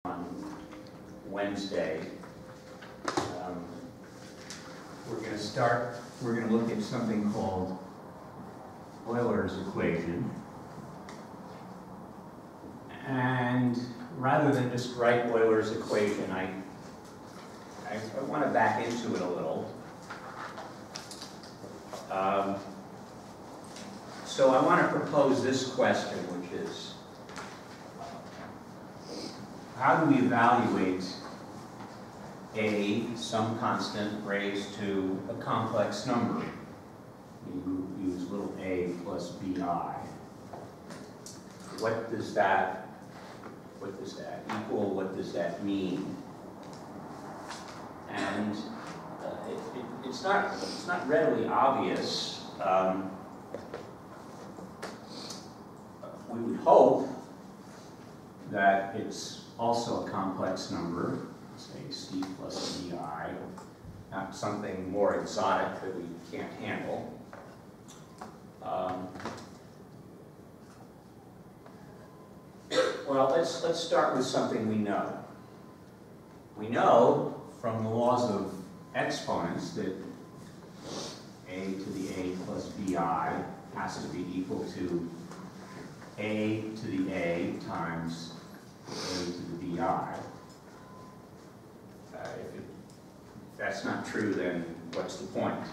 on Wednesday. We're going to look at something called Euler's equation. And rather than just write Euler's equation, I want to back into it a little. So I want to propose this question, which is, how do we evaluate some constant raised to a complex number? You use little a plus bi. What does that equal? What does that mean? And it's not readily obvious. We would hope that it's also a complex number, say c plus bi, not something more exotic that we can't handle. Well, let's start with something we know. We know from the laws of exponents that a to the a plus bi has to be equal to a to the a times a to the bi. If that's not true, then what's the point?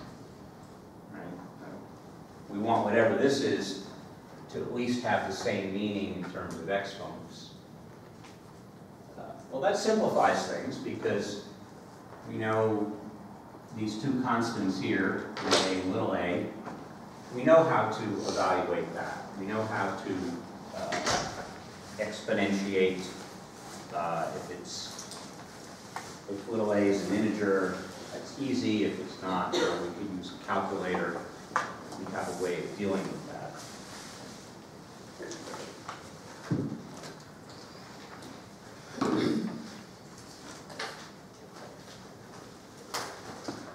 Right? We want whatever this is to at least have the same meaning in terms of exponents. Well, that simplifies things because we know these two constants here, a and little a, we know how to evaluate that. We know how to exponentiate if little a is an integer, that's easy. If it's not, we can use a calculator. We have a way of dealing with that.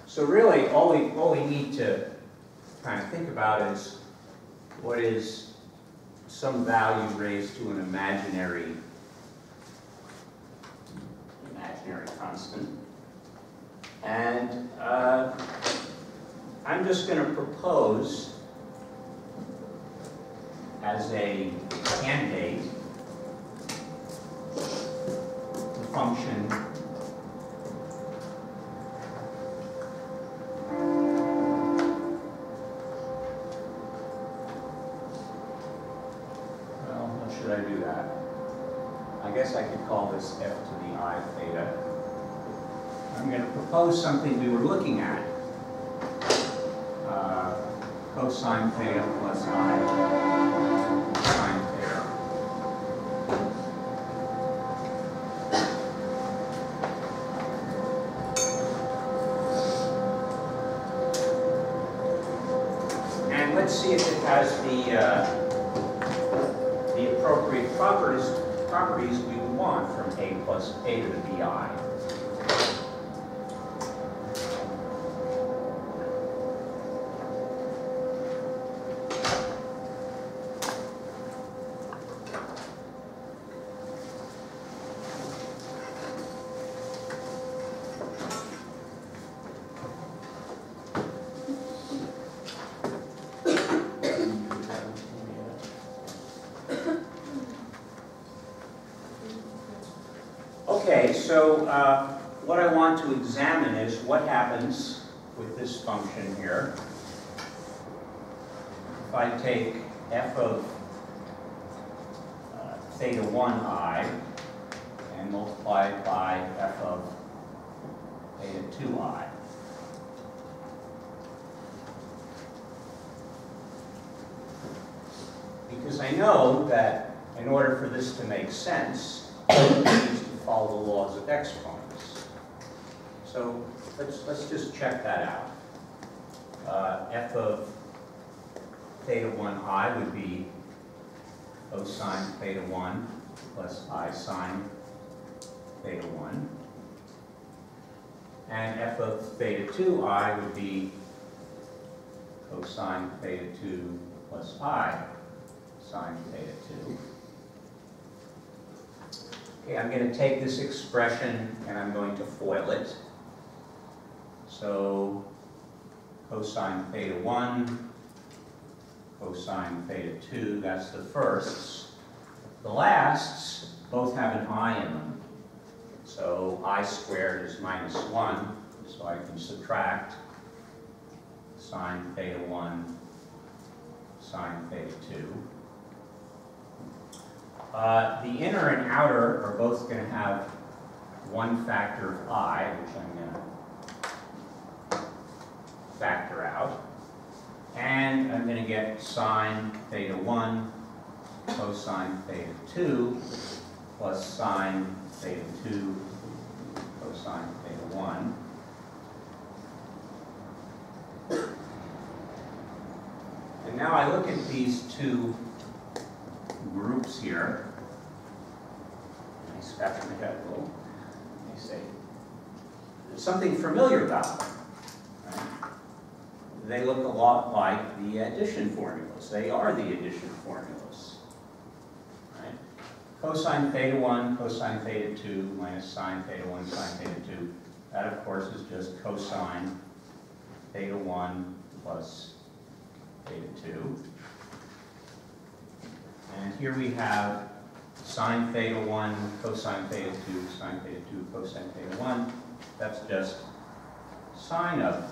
So really, all we need to kind of think about is what is some value raised to an imaginary constant. And I'm just going to propose as a candidate the function I do that? I guess I could call this f to the I theta. I'm going to propose something we were looking at. Cosine theta plus I sine theta. And let's see if it has the appropriate properties we would want from a plus a to the bi. Okay, so what I want to examine is what happens with this function here. If I take f of theta 1i and multiply it by f of theta 2i. Because I know that in order for this to make sense, it needs to follow the laws of exponents. So let's just check that out. F of theta 1i would be cosine theta 1 plus I sine theta 1. And f of theta 2i would be cosine theta 2 plus I sine theta 2. Okay, I'm going to take this expression and I'm going to FOIL it. So cosine theta 1, cosine theta 2, that's the firsts. The lasts both have an I in them. So I squared is minus 1, so I can subtract sine theta 1, sine theta 2. The inner and outer are both going to have one factor of I, which I'm going to factor out. And I'm going to get sine theta 1 cosine theta 2 plus sine theta 2 cosine theta 1. And now I look at these two groups here. I scratch my head a little. I say, there's something familiar about them. Right? They look a lot like the addition formulas. They are the addition formulas. Right? Cosine theta 1, cosine theta 2, minus sine theta 1, sine theta 2. That, of course, is just cosine theta 1 plus theta 2. And here we have sine theta 1, cosine theta 2, sine theta 2, cosine theta 1. That's just sine of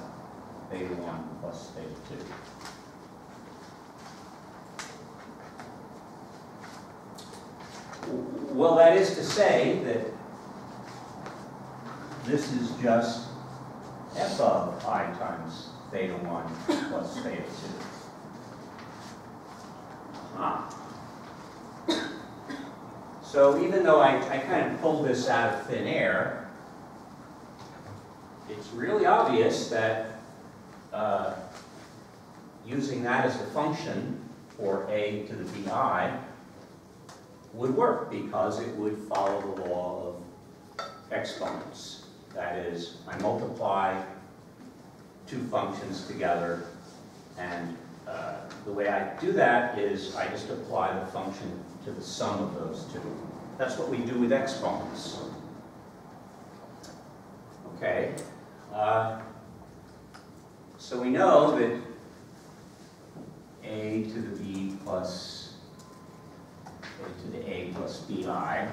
theta 1 plus theta 2. Well, that is to say that this is just f of I times theta 1 plus theta 2. So even though I kind of pulled this out of thin air, it's really obvious that using that as a function for a to the bi would work because it would follow the law of exponents. That is, I multiply two functions together, and the way I do that is I just apply the function to the sum of those two. That's what we do with exponents. Okay. So we know that a to the b plus a to the a plus bi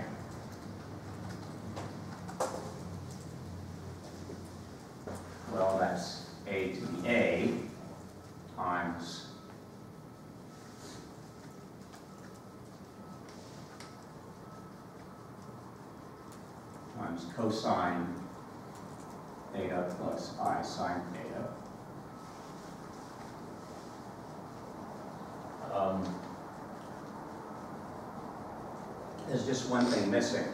well, that's a to the a times cosine theta plus I sine theta. There's just one thing missing,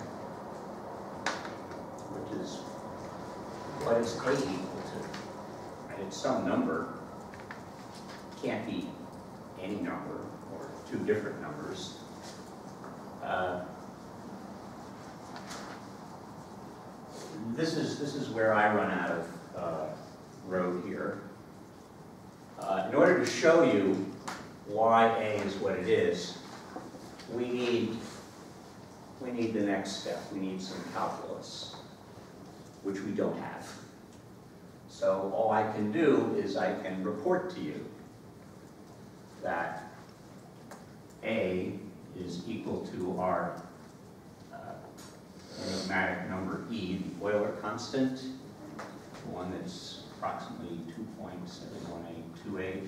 which is what is a equal to? Right? It's some number. It can't be any number or two different numbers. This is where I run out of road here. In order to show you why A is what it is, we need the next step. We need some calculus, which we don't have. So all I can do is I can report to you that A is equal to our enigmatic number E, the Euler constant, the one that's approximately 2.71828.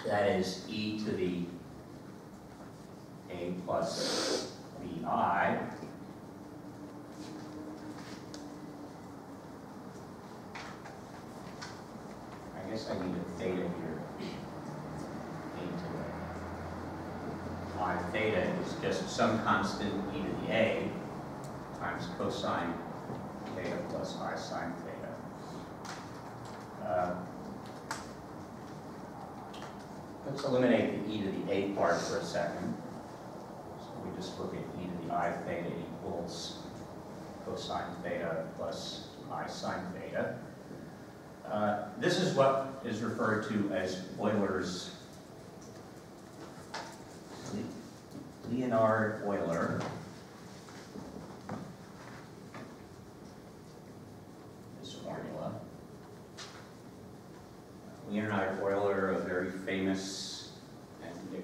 That is E to the A plus BI. I guess I need a theta here. A to the I theta is just some constant E to the A times cosine theta plus I sine theta. Let's eliminate the E to the A part for a second. So we just look at E to the I theta equals cosine theta plus I sine theta. This is what is referred to as Euler's Leonard Euler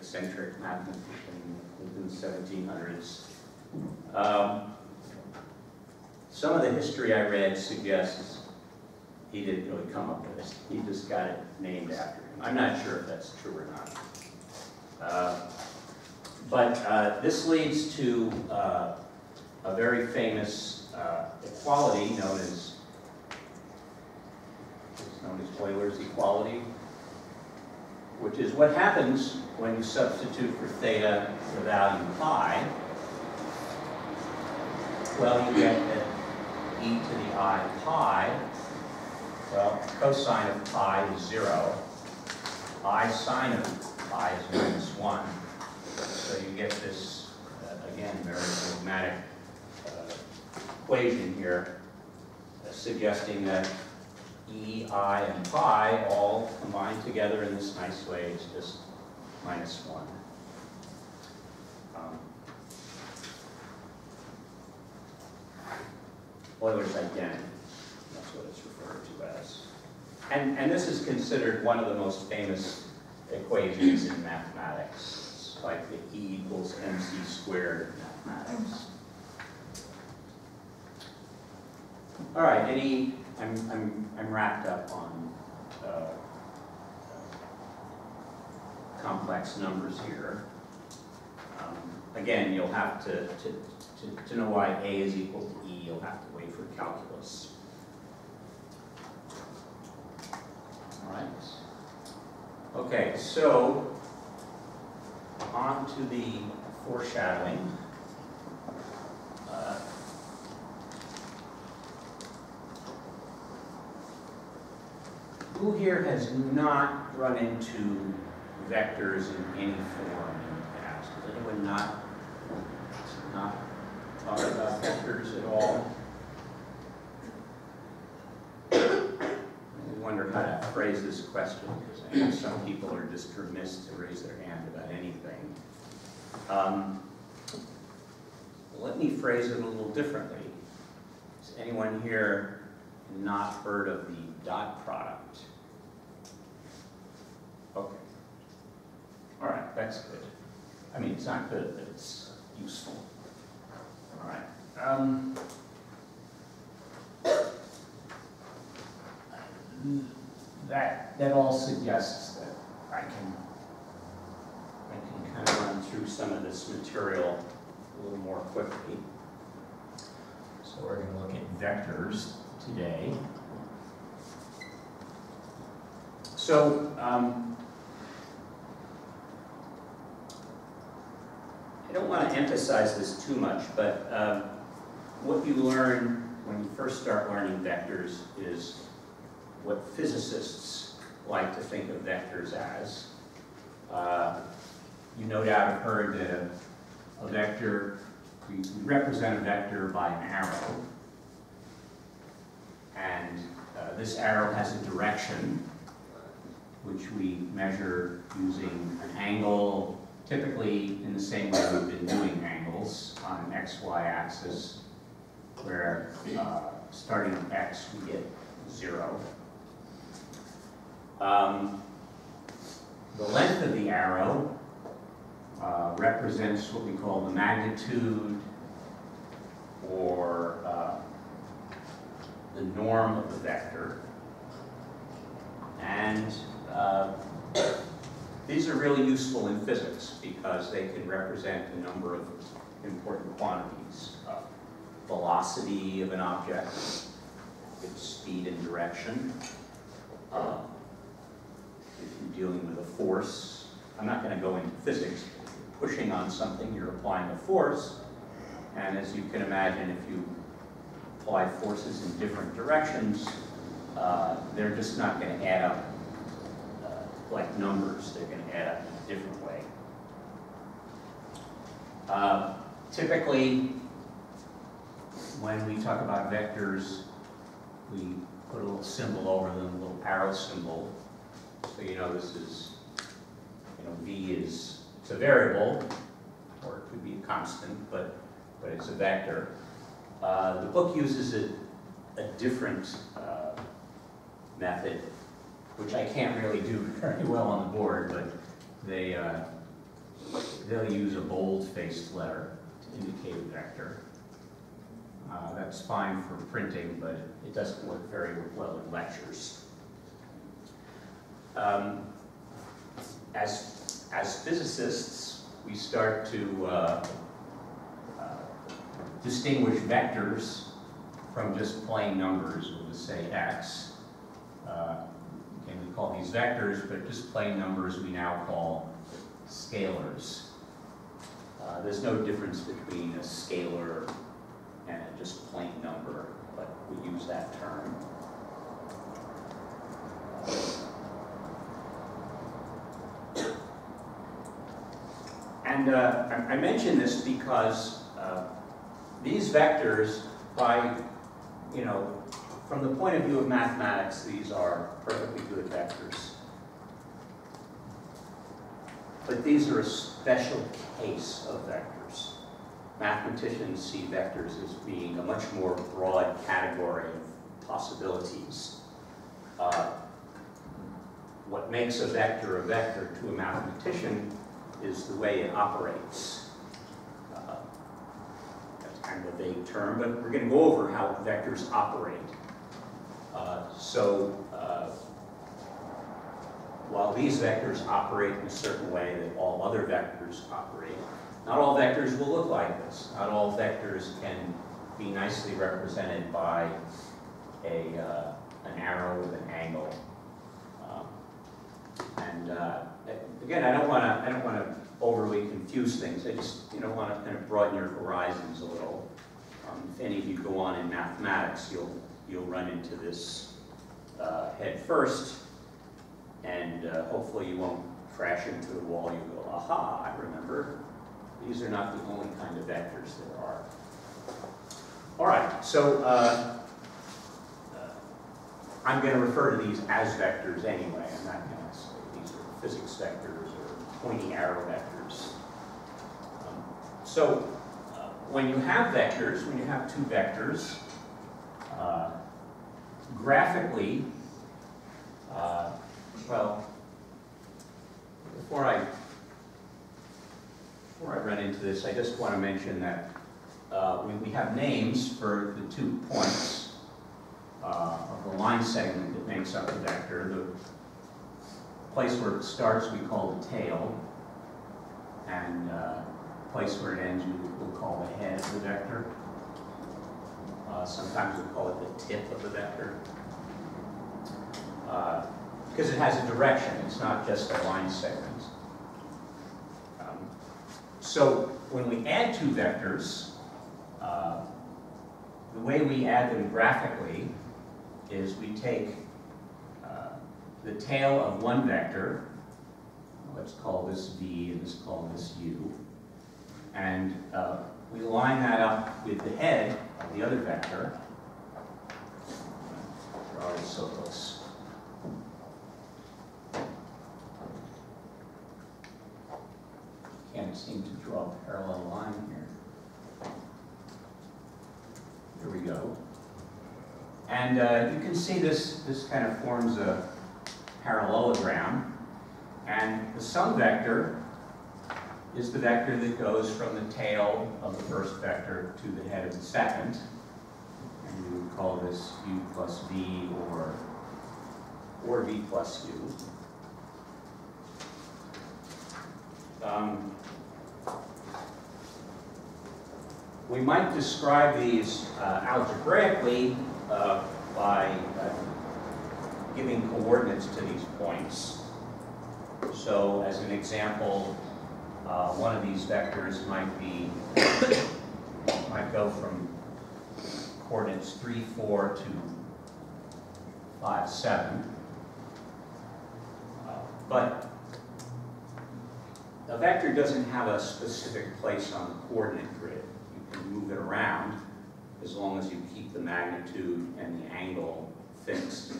eccentric mathematician in the 1700s. Some of the history I read suggests he didn't really come up with this. He just got it named after him. I'm not sure if that's true or not. But this leads to a very famous equality known as Euler's equality, which is what happens when you substitute for theta the value pi. Well, you get that e to the I pi. Well, cosine of pi is 0. I sine of pi is -1. So you get this, again, very pragmatic equation here, suggesting that e, I, and pi all combine together in this nice way. It's just -1. Euler's identity, that's what it's referred to as. And this is considered one of the most famous equations in mathematics. It's like the E equals mc squared in mathematics. All right, I'm wrapped up on complex numbers here. Again, you'll have to know why A is equal to E, you'll have to wait for calculus. All right. Okay, so on to the foreshadowing. Who here has not run into vectors in any form in the past? Has anyone not thought about vectors at all? I wonder how to phrase this question, because I know some people are just remiss to raise their hand about anything. Let me phrase it a little differently. Has anyone here not heard of the dot product? Okay. All right, that's good. I mean, it's not good, but it's useful. All right. That all suggests that I can kind of run through some of this material a little more quickly. So we're going to look at vectors today. So I don't want to emphasize this too much, but what you learn when you first start learning vectors is what physicists like to think of vectors as. You no doubt have heard that a vector, we represent a vector by an arrow, and this arrow has a direction, which we measure using an angle, typically in the same way we've been doing angles on an XY axis, where starting with X we get 0. The length of the arrow represents what we call the magnitude, or the norm of the vector. And these are really useful in physics because they can represent a number of important quantities. Velocity of an object, its speed and direction. If you're dealing with a force, I'm not going to go into physics. If you're pushing on something, you're applying a force. And as you can imagine, if you apply forces in different directions, they're just not going to add up like numbers. They're going to add up in a different way. Typically, when we talk about vectors, we put a little symbol over them, a little arrow symbol. So you know this is, V is, it's a variable, or it could be a constant, but it's a vector. The book uses a different method, which I can't really do very well on the board, but they they'll use a bold-faced letter to indicate a vector. That's fine for printing, but it doesn't work very well in lectures. As physicists, we start to distinguish vectors from just plain numbers. We'll just say x. And we call these vectors, but just plain numbers we now call scalars. There's no difference between a scalar and a just plain number, but we use that term. And I mention this because these vectors, from the point of view of mathematics, these are perfectly good vectors. But these are a special case of vectors. Mathematicians see vectors as being a much more broad category of possibilities. What makes a vector to a mathematician is the way it operates. That's kind of a vague term, but we're going to go over how vectors operate. While these vectors operate in a certain way that all other vectors operate, not all vectors will look like this. Not all vectors can be nicely represented by an arrow with an angle. Again, I don't want to overly confuse things. I just want to kind of broaden your horizons a little. If any of you go on in mathematics, you'll run into this head first, and hopefully you won't crash into the wall. You go, aha! I remember. These are not the only kind of vectors there are. All right, so I'm going to refer to these as vectors anyway. I'm not going to say these are physics vectors or pointy arrow vectors. When you have vectors, when you have two vectors, graphically, before I run into this, I just want to mention that we have names for the 2 points of the line segment that makes up the vector. The place where it starts we call the tail, and the place where it ends we'll call the head of the vector. Sometimes we'll call it the tip of the vector. Because it has a direction, it's not just a line segment. So when we add two vectors, the way we add them graphically is we take the tail of one vector, let's call this V and let's call this U, and we line that up with the head of the other vector. Draw it so close. Can't seem to draw a parallel line here. Here we go. And you can see this kind of forms a parallelogram. And the sum vector is the vector that goes from the tail of the first vector to the head of the second. And we would call this U plus V or V plus U. We might describe these algebraically by giving coordinates to these points. So, as an example, one of these vectors might go from coordinates 3, 4 to 5, 7. But a vector doesn't have a specific place on the coordinate grid. You can move it around as long as you keep the magnitude and the angle fixed.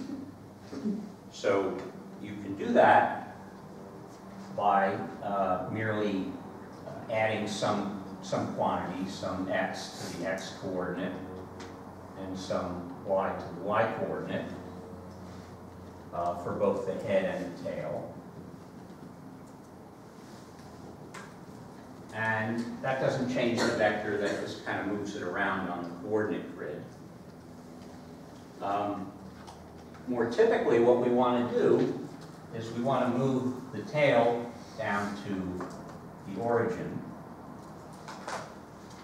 So you can do that by merely adding some quantity, some x to the x coordinate and some y to the y coordinate for both the head and the tail. And that doesn't change the vector, that just kind of moves it around on the coordinate grid. More typically, what we want to do is we want to move the tail down to the origin.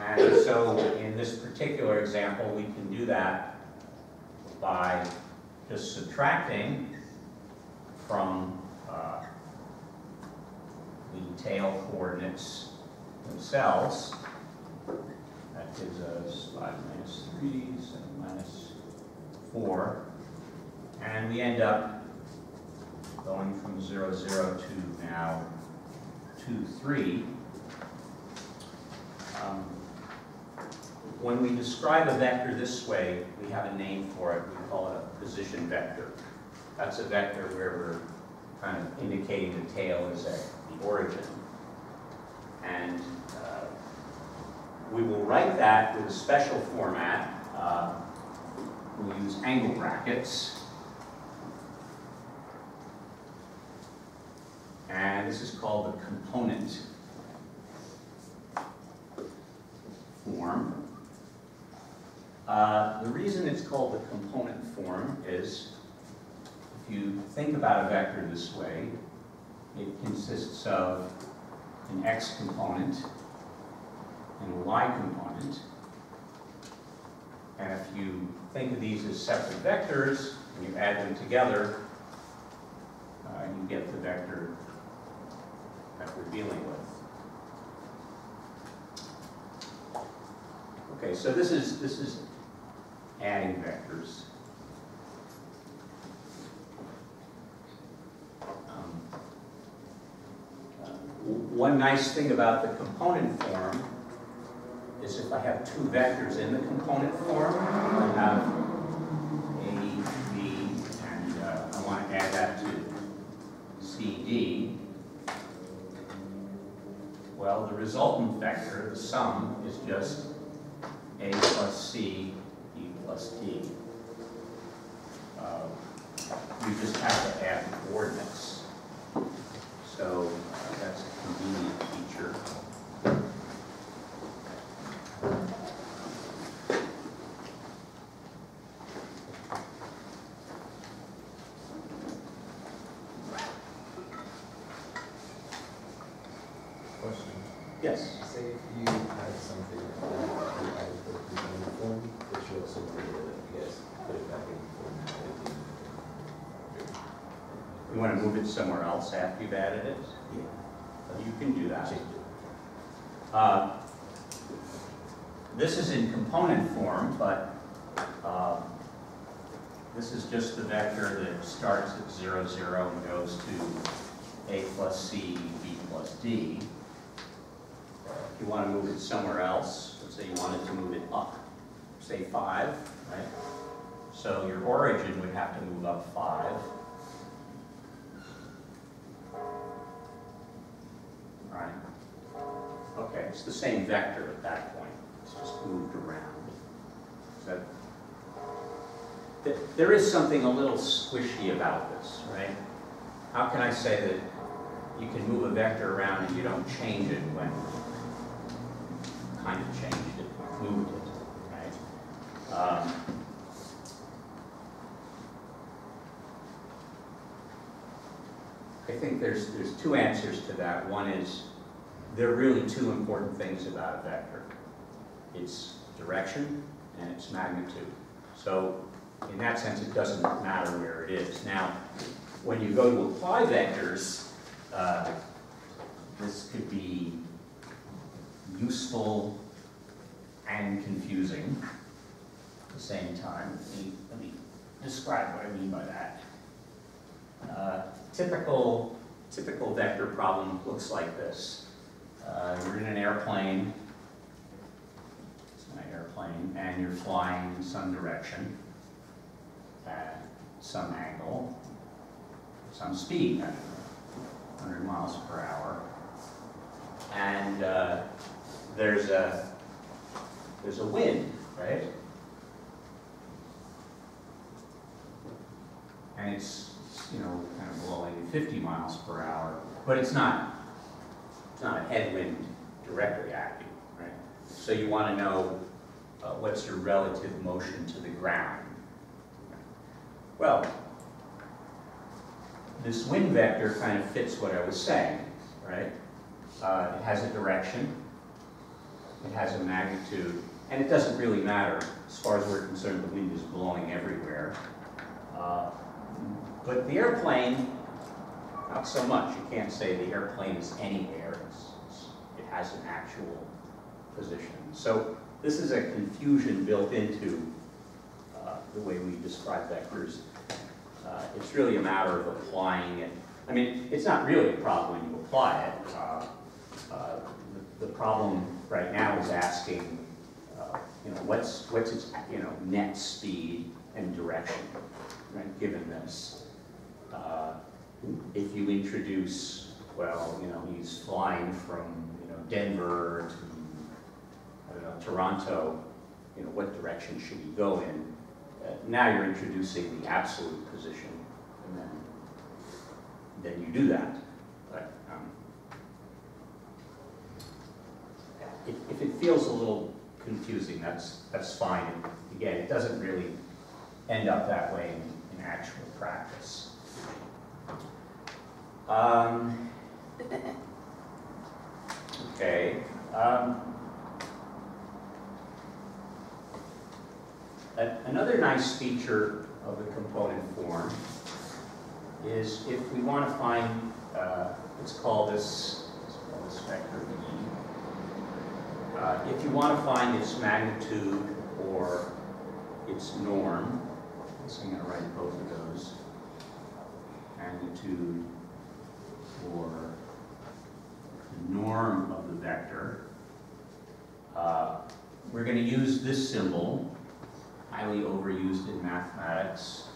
And so in this particular example, we can do that by just subtracting from the tail coordinates themselves. That gives us 5 minus 3, 7 minus 4. And we end up going from 0, 0 to now 2, 3. When we describe a vector this way, we have a name for it. We call it a position vector. That's a vector where we're kind of indicating the tail is at the origin. And we will write that with a special format. We'll use angle brackets. And this is called the component form. The reason it's called the component form is, if you think about a vector this way, it consists of an x component and a y component. And if you think of these as separate vectors, and you add them together, you get the vector that we're dealing with. Okay, so this is adding vectors. One nice thing about the component form is if I have two vectors in the component form, I have A, B, and I want to add that to C, D. Well, the resultant vector, the sum, is just A plus C, B plus D. You just have to add the coordinates. So that's a convenient feature. Question. Yes? Say if you had something that you added the component form, but you also wanted to, I guess, put it back in the format. You want to move it somewhere else after you've added it? Yeah. You can do that. Change it. This is in component form, but this is just the vector that starts at 0, 0 and goes to A plus C, B plus D. If you want to move it somewhere else, let's say you wanted to move it up, say 5, right? So your origin would have to move up 5. Right? Okay, it's the same vector at that point. It's just moved around. So there is something a little squishy about this, right? How can I say that you can move a vector around and you don't change it when you kind of changed it, moved it, right? I think there's two answers to that. One is there are really two important things about a vector. Its direction and its magnitude. So in that sense, it doesn't matter where it is. Now, when you go to apply vectors, this could be useful and confusing at the same time. Let me describe what I mean by that. Typical vector problem looks like this. You're in an airplane, it's my airplane, and you're flying in some direction at some angle, some speed, 100 miles per hour. And there's a wind, right? And it's kind of blowing 50 miles per hour, but it's not a headwind directly at you, right? So you want to know what's your relative motion to the ground. Well, this wind vector kind of fits what I was saying, right? It has a direction, it has a magnitude, and it doesn't really matter. As far as we're concerned, the wind is blowing everywhere. But the airplane, not so much. You can't say the airplane is anywhere. It has an actual position. So this is a confusion built into the way we describe vectors. It's really a matter of applying it. I mean, it's not really a problem when you apply it. The problem right now is asking, what's its net speed and direction, right, given this. If you introduce, well, he's flying from Denver to, I don't know, Toronto, what direction should he go in? Now you're introducing the absolute position, and then you do that. But if it feels a little confusing, that's fine. And again, it doesn't really end up that way in actual practice. Okay. Another nice feature of the component form is if we want to find, let's call this vector E. If you want to find its magnitude or its norm, so I'm going to write both of those, magnitude or the norm of the vector, we're going to use this symbol, highly overused in mathematics.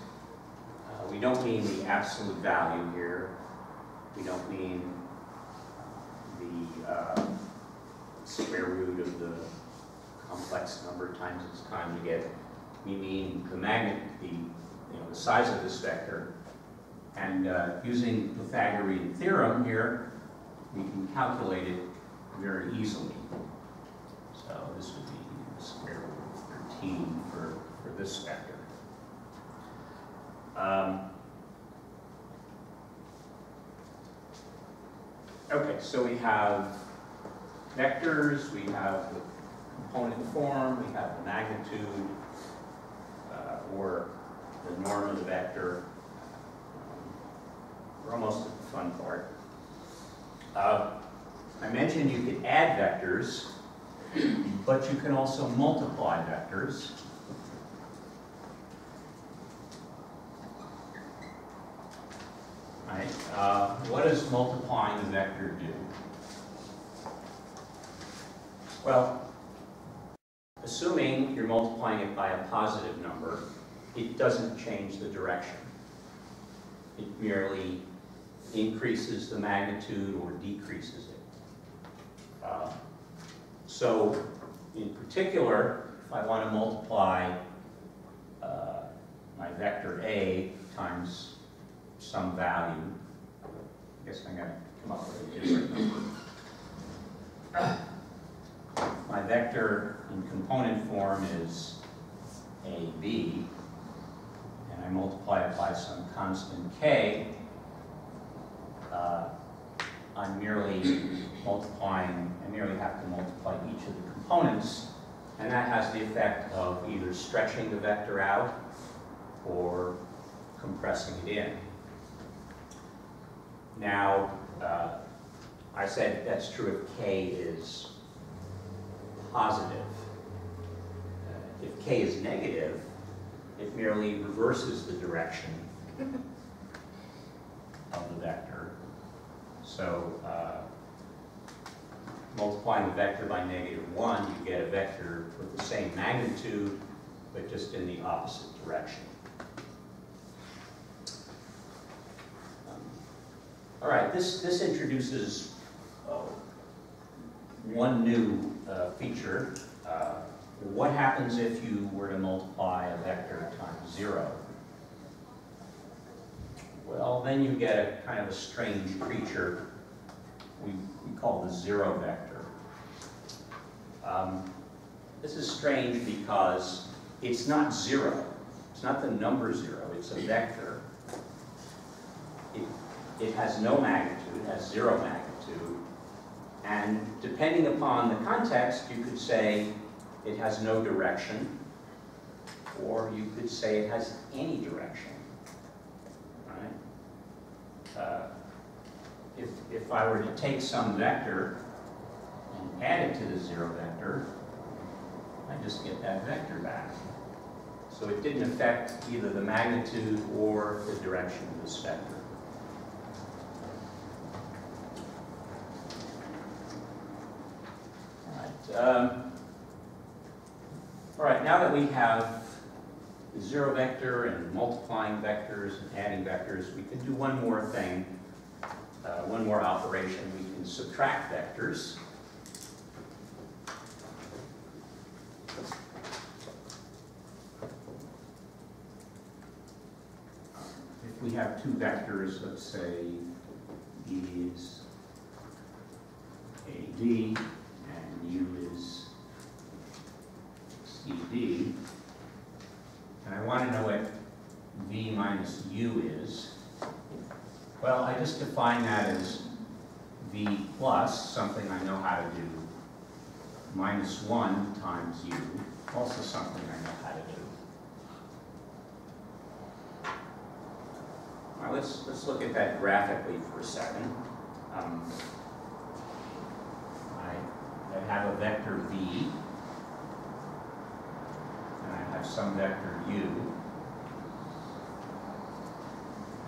We don't mean the absolute value here. We don't mean the square root of the complex number times its conjugate. We mean the magnitude, the size of this vector. And using Pythagorean theorem here, we can calculate it very easily. So this would be the square root of 13 for this vector. Okay, so we have vectors, we have the component form, we have the magnitude, or the norm of the vector. We're almost at the fun part. I mentioned you could add vectors, but you can also multiply vectors. Right? What does multiplying the vector do? Well, assuming you're multiplying it by a positive number, it doesn't change the direction. It merely increases the magnitude or decreases it. So, in particular, if I want to multiply my vector A times some value, I guess I'm going to come up with a different number. My vector in component form is AB, and I multiply it by some constant K. I'm merely I merely have to multiply each of the components, and that has the effect of either stretching the vector out or compressing it in. Now, I said that's true if K is positive. If K is negative, it merely reverses the direction of the vector. So, multiplying the vector by -1, you get a vector with the same magnitude, but just in the opposite direction. All right, this introduces one new feature. What happens if you were to multiply a vector times 0? Well, then you get a kind of a strange creature we call the zero vector. This is strange because it's not 0. It's not the number 0. It's a vector. It has no magnitude. It has 0 magnitude. And depending upon the context, you could say it has no direction, or you could say it has any direction. Right? If I were to take some vector and add it to the 0 vector, I just get that vector back. So it didn't affect either the magnitude or the direction of this vector. All right, now that we have the 0 vector and multiplying vectors and adding vectors, we can do one more thing, one more operation. We can subtract vectors. If we have 2 vectors, let's say E is AD and U is CD, and I want to know what V minus U is. Well, I just define that as V plus, something I know how to do, minus 1 times U, also something I know how to do. All right, let's look at that graphically for a second. I have a vector V, and I have some vector U,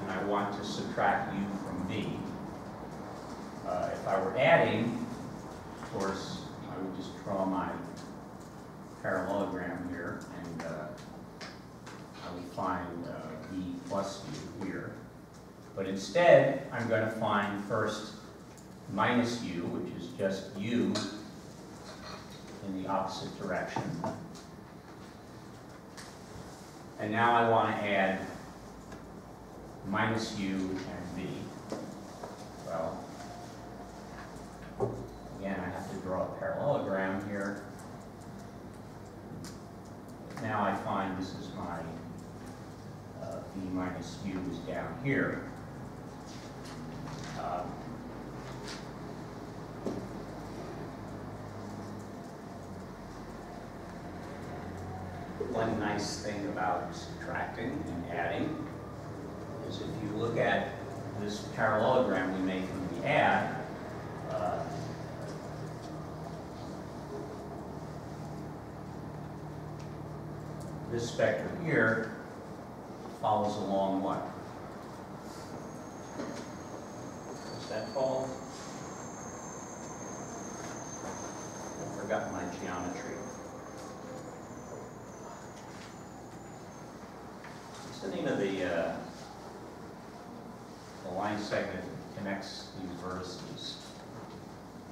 and I want to subtract U from V. If I were adding, of course, I would just draw my parallelogram here, and I would find V plus U here. But instead, I'm going to find first minus U, which is just U in the opposite direction. And now I want to add minus U and V. Well, again, I have to draw a parallelogram here. Now I find this is my V minus U is down here. One nice thing about subtracting and adding is if you look at this parallelogram we make when we add, this vector here follows along what? Does that follow? I forgot my geometry. What's the name of the line segment that connects these vertices?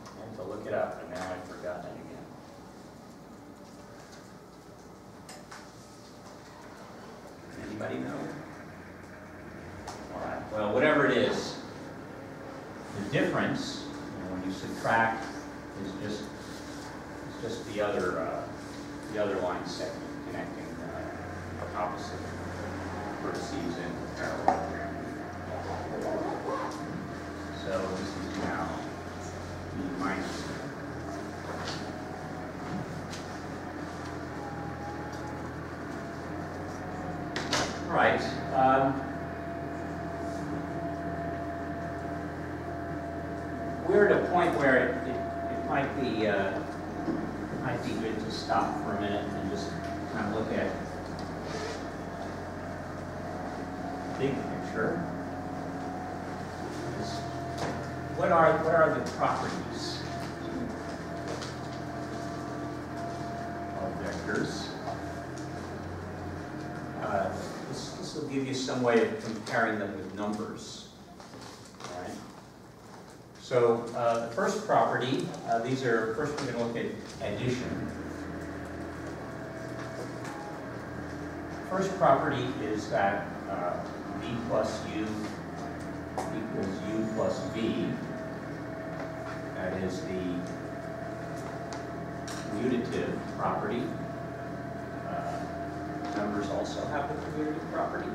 I had to look it up, and now I've forgotten it again. Anybody know? All right. Well, whatever it is, the difference, when you subtract, is just the other line segment connecting opposite vertices in the parallelogram. So this is now V minus. All right. We're at a point where it might be good to stop for a minute and just kind of look at the big picture. What are the properties of vectors? This will give you some way of comparing them with numbers. All right. So the first property, first we're going to look at addition. First property is that V plus U equals U plus V. That is the commutative property. Numbers also have the commutative property.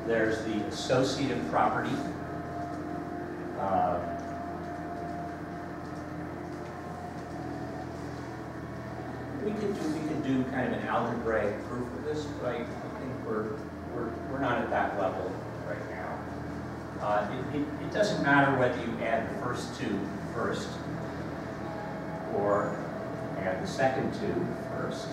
There's the associative property. We can do kind of an algebraic proof of this, but I think we're not at that level right now. It doesn't matter whether you add the first two first or add the second two first.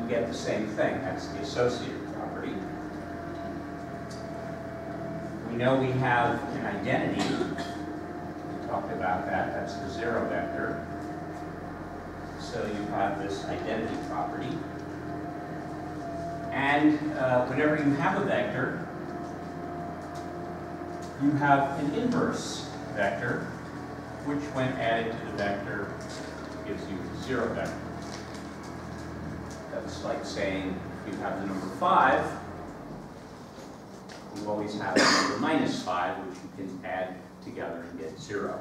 You get the same thing. That's the associative property. We know we have an identity. We talked about that. That's the zero vector. So you have this identity property. And whenever you have a vector, you have an inverse vector, which when added to the vector gives you the zero vector. That's like saying you have the number 5, you always have the number -5, which you can add together and get 0.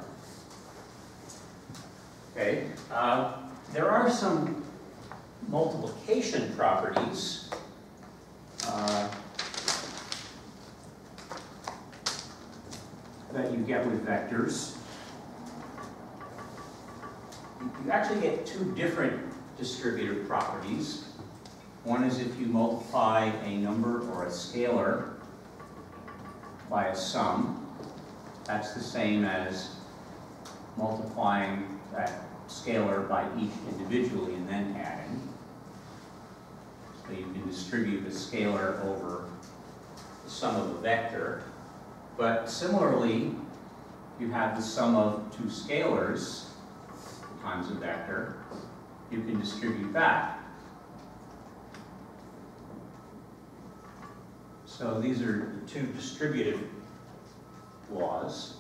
Okay, there are some multiplication properties that you get with vectors. You actually get two different distributive properties. One is if you multiply a number or a scalar by a sum. That's the same as multiplying that scalar by each individually and then adding. So you can distribute the scalar over the sum of the vector. But similarly, you have the sum of two scalars times a vector. You can distribute that. So these are the two distributive laws.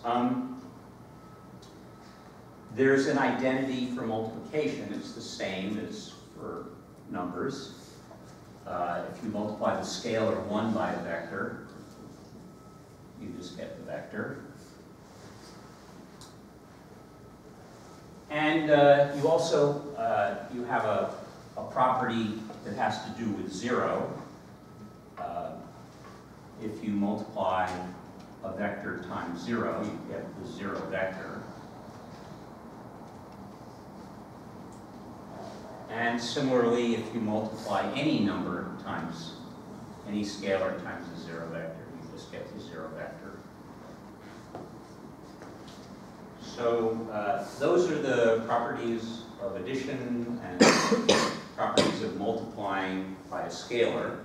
There's an identity for multiplication. It's the same as for numbers. If you multiply the scalar 1 by a vector, you just get the vector. And you also you have a property that has to do with 0. If you multiply a vector times 0, you get the 0 vector. And similarly, if you multiply any number times any scalar times a 0 vector, you just get the 0 vector. So those are the properties of addition and properties of multiplying by a scalar.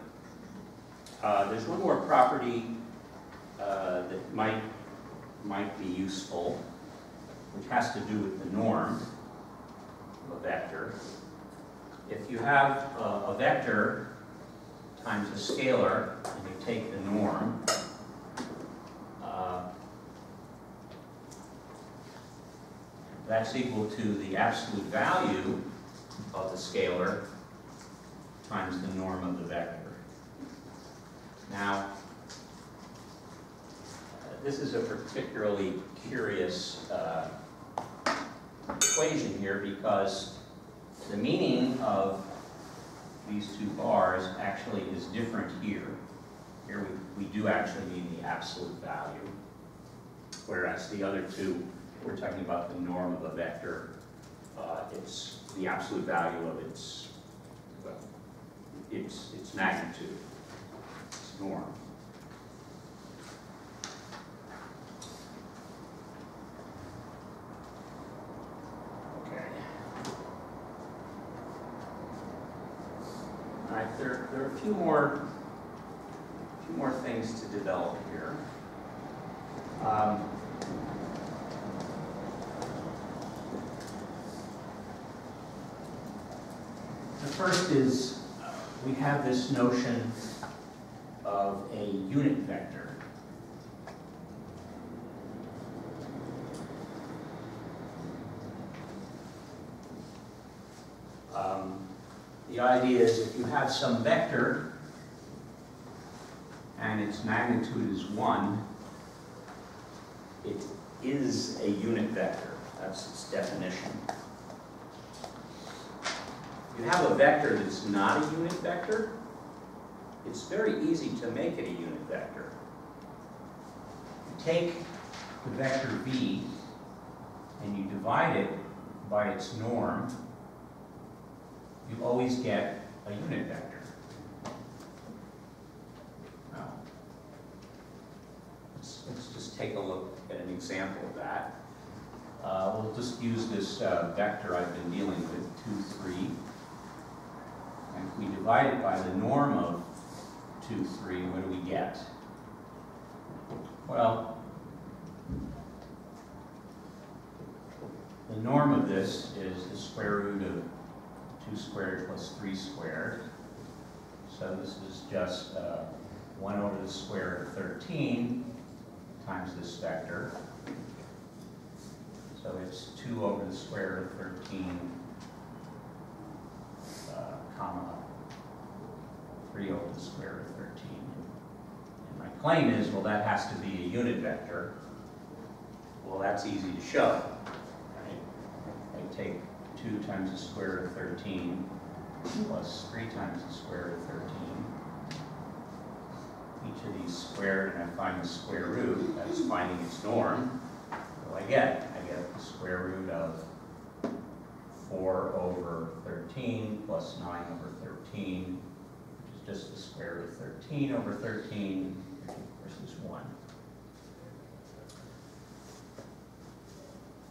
There's one more property that might be useful, which has to do with the norm of a vector. If you have a vector times a scalar, and you take the norm, that's equal to the absolute value of the scalar times the norm of the vector. Now, this is a particularly curious equation here because the meaning of these two bars actually is different here. Here we do actually mean the absolute value, whereas the other two, we're talking about the norm of a vector. It's the absolute value of its magnitude, its norm. Okay. All right, there are a few more things to develop here. The first is we have this notion of a unit vector. The idea is if you have some vector and its magnitude is 1, it is a unit vector. That's its definition. If you have a vector that's not a unit vector, it's very easy to make it a unit vector. You take the vector v and you divide it by its norm, you always get a unit vector. Now, let's just take a look at an example of that. We'll just use this vector I've been dealing with, 2, 3. And if we divide it by the norm of 2, 3, what do we get? Well, the norm of this is the square root of 2 squared plus 3 squared. So this is just 1 over the square root of 13 times this vector. So it's 2 over the square root of 13, comma, 3 over the square root of 13. And my claim is, well, that has to be a unit vector. Well, that's easy to show. I take 2 times the square root of 13 plus 3 times the square root of 13. Each of these squared, and I find the square root. That's finding its norm. What do I get? I get the square root of 4 over 13 plus 9 over 13, which is just the square root of 13 over 13 versus 1.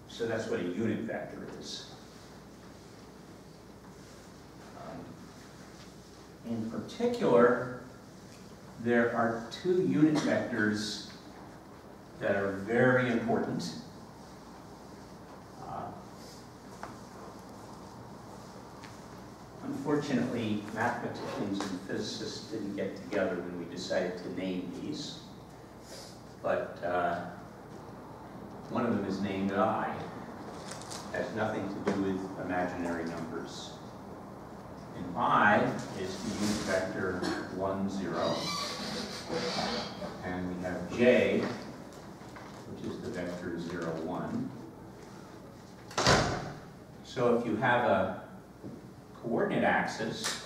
So that's what a unit vector is. In particular, there are 2 unit vectors that are very important. Unfortunately, mathematicians and physicists didn't get together when we decided to name these. But one of them is named I. It has nothing to do with imaginary numbers. And I is the unit vector 1, 0. And we have J, which is the vector 0, 1. So if you have a coordinate axis,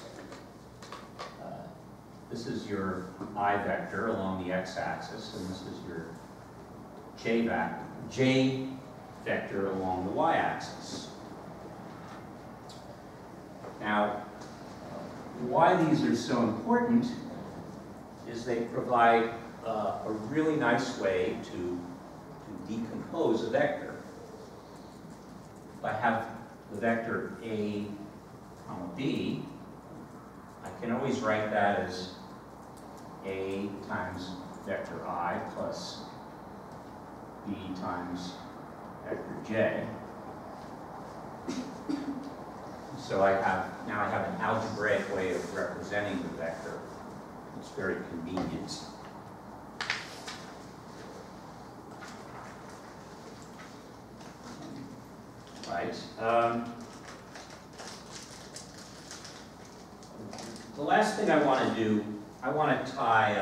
this is your I vector along the x-axis, and this is your J vector along the y-axis. Now, why these are so important is they provide a really nice way to decompose a vector. If I have the vector A, comma B, I can always write that as A times vector I plus B times vector J. So now I have an algebraic way of representing the vector. It's very convenient. Right. The last thing I want to do, I want to tie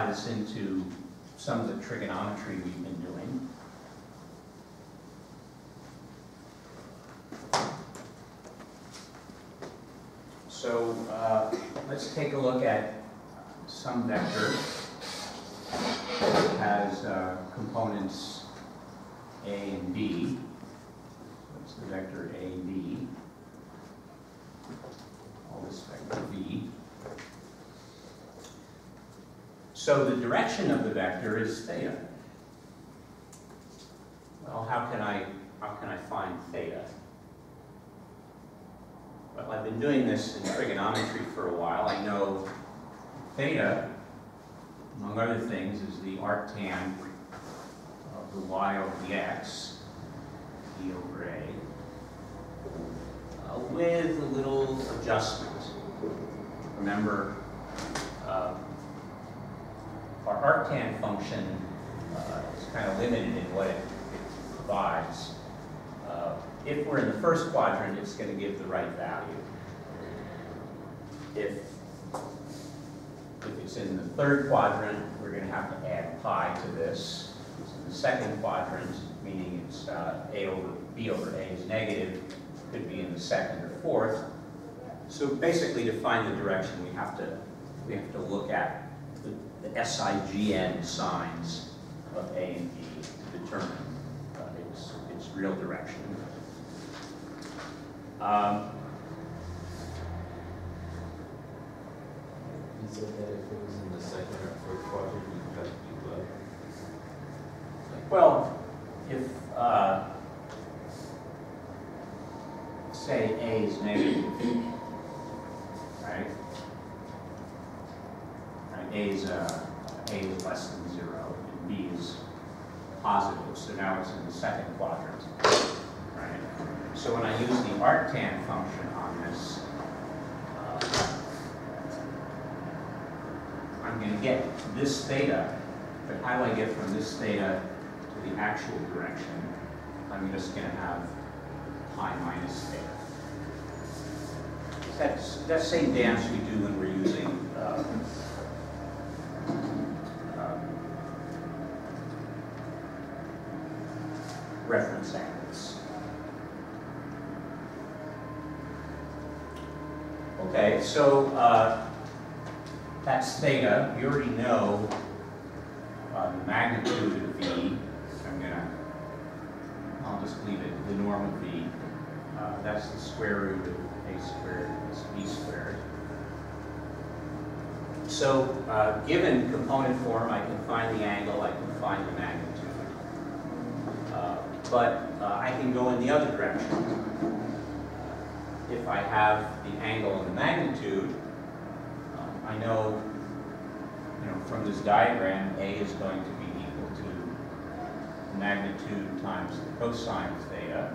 this into some of the trigonometry we've been doing. So let's take a look at some vector that has components A and B. That's the vector A, B. All this vector V. So the direction of the vector is theta. Well, how can I find theta? Well, I've been doing this in trigonometry for a while. I know theta, among other things, is the arctan of the y over the x, e over a, with a little adjustment. Remember, our arctan function is kind of limited in what it provides. If we're in the first quadrant, it's going to give the right value. If it's it's in the third quadrant, we're going to have to add pi to this. It's in the second quadrant, meaning it's a over b over a is negative, could be in the second or fourth. So basically, to find the direction, we have to look at the SIGN signs of a and b to determine its real direction. You said that if it was in the second or third quadrant, you have to do what? Well, if say a is negative, right? A is less than 0, and b is positive. So now it's in the second quadrant, right? So when I use the arctan function on this, I'm going to get this theta, but how do I get from this theta to the actual direction? I'm just going to have pi minus theta. That's that same dance we do when we're using reference angles. Okay, so that's theta. We already know the magnitude of v. I'll just leave it the norm of v. That's the square root of a squared plus b squared. So given component form, I can find the angle, I can find the magnitude. But I can go in the other direction. If I have the angle and the magnitude, I know, from this diagram, a is going to be equal to the magnitude times the cosine of theta,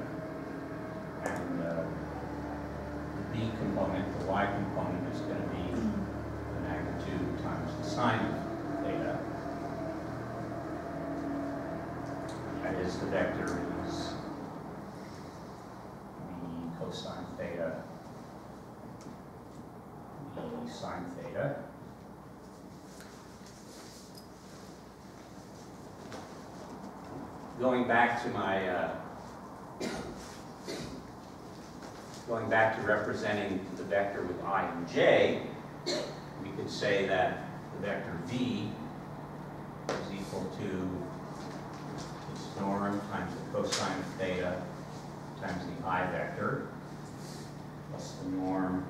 and the b component, the y component, is going to be the magnitude times the sine of theta. That is, the vector is the cosine theta, the sine theta. Going back to representing the vector with I and j, we could say that the vector v is equal to its norm times the cosine of theta times the I vector plus the norm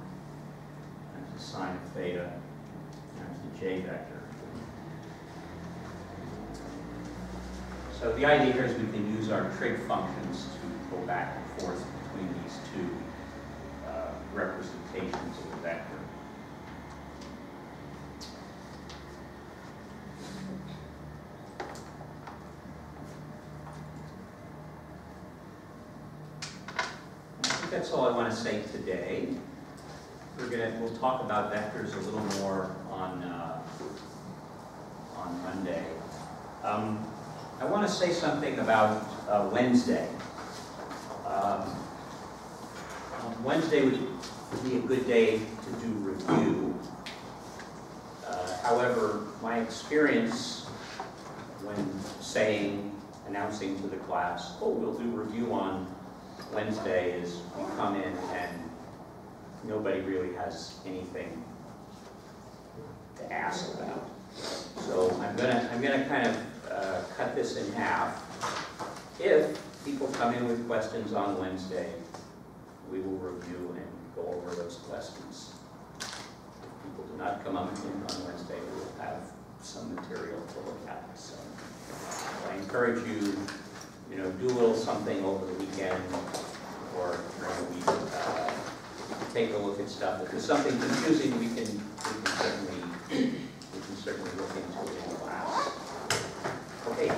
times the sine of theta times the j vector. So the idea here is we can use our trig functions to go back and forth between these two representations of the vector. I think that's all I want to say today. We'll talk about vectors a little more on Monday. I want to say something about Wednesday. Wednesday would be a good day to do review. However, my experience when announcing to the class, oh, we'll do review on Wednesday, is we come in and nobody really has anything to ask about. So I'm gonna kind of cut this in half. If people come in with questions on Wednesday, we will review and go over those questions. If people do not come up on Wednesday, we will have some material to look at. So I encourage you, do a little something over the weekend or during the week. Take a look at stuff. If there's something confusing, we can certainly look into it in class. Okay.